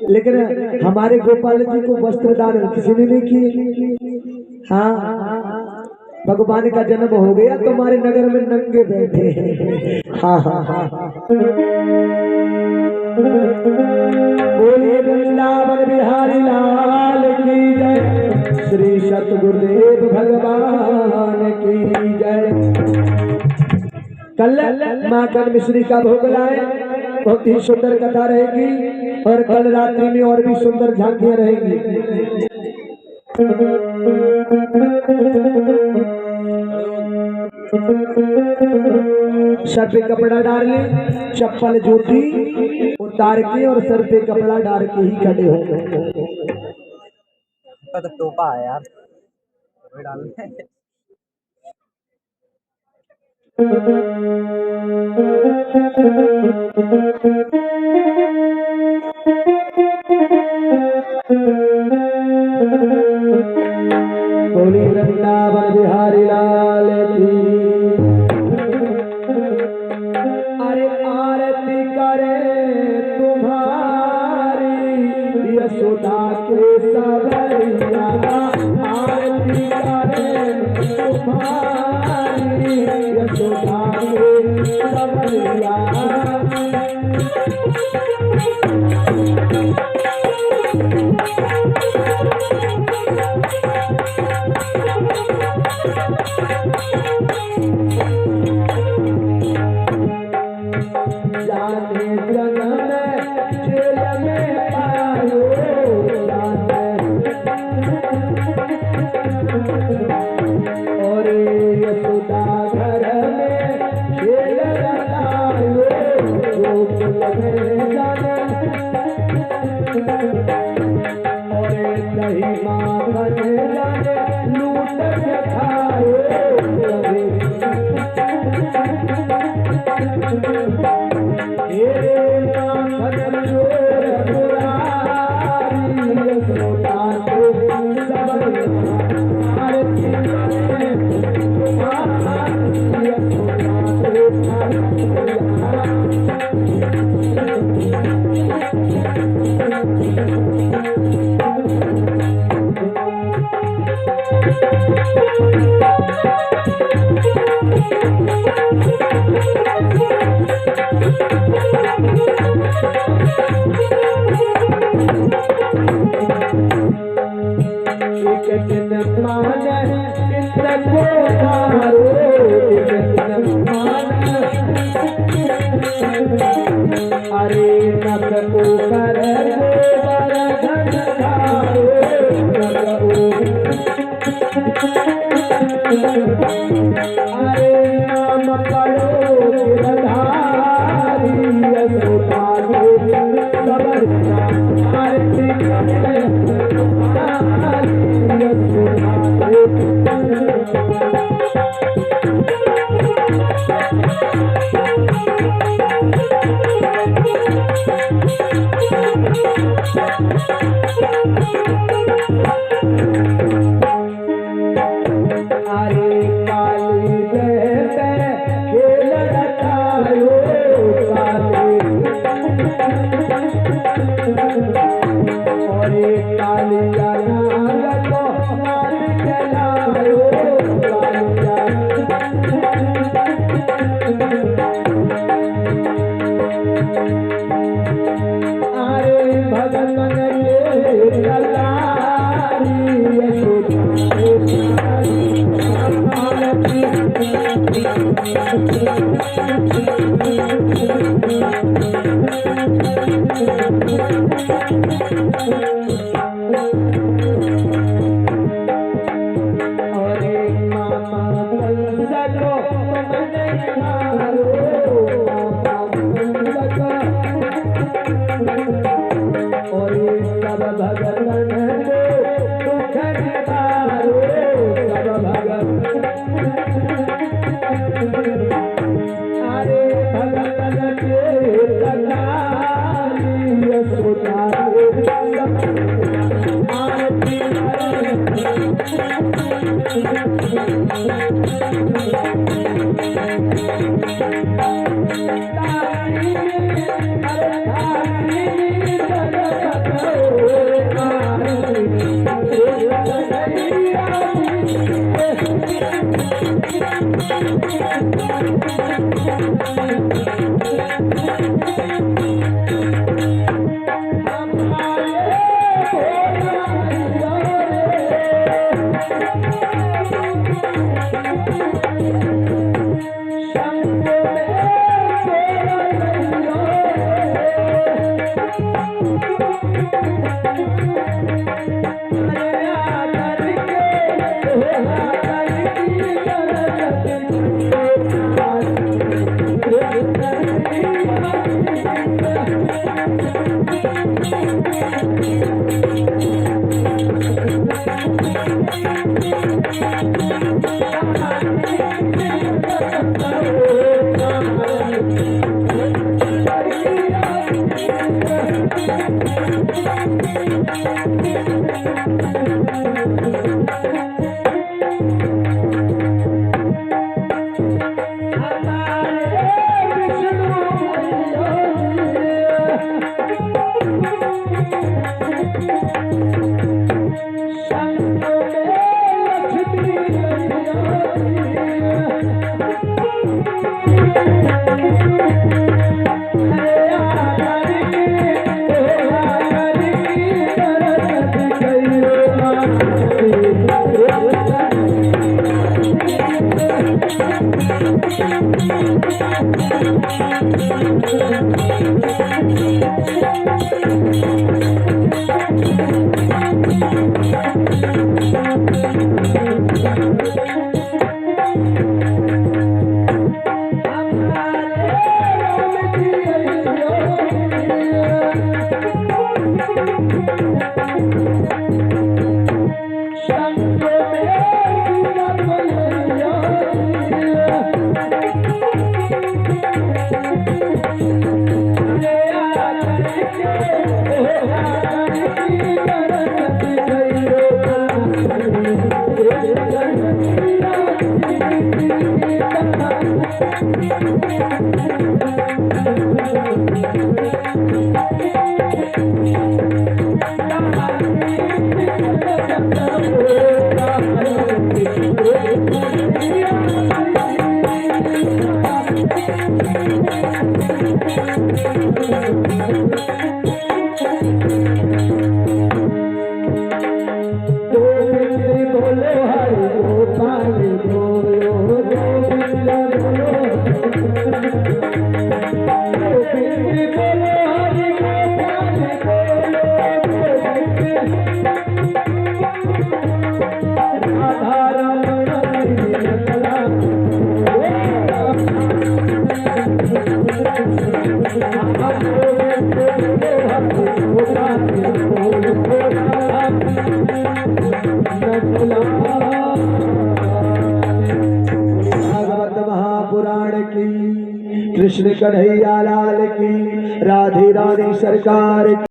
लेकिन हमारे गोपाल जी को वस्त्र दान किसी ने नहीं किए। हाँ, भगवान का जन्म हो गया तुम्हारे नगर में नंगे बैठे हैं। हाँ हाँ हाँ, बोलिए वृंदावन बिहारी लाल की जय, श्री सतगुरुदेव भगवान की जय। कल माँ कल मिश्री का भोग लाए, बहुत ही सुंदर कथा रहेगी और कल रात्रि में और भी सुंदर झांकियां रहेंगी। सर पे कपड़ा डाल ले, चप्पल जूती उतार के और सर पे कपड़ा डाल के ही खड़े हो गए। तो टोपा है यार, डाल बोली वृंदावन बिहारी लाल की। अरे आरती करे तुम्हारी यशोदा के सवरिया, आरती करे तुम्हारी यशोदा के सवरिया। भागवत महापुराण की, कृष्ण कन्हैया लाल की, राधे राधे सरकार की।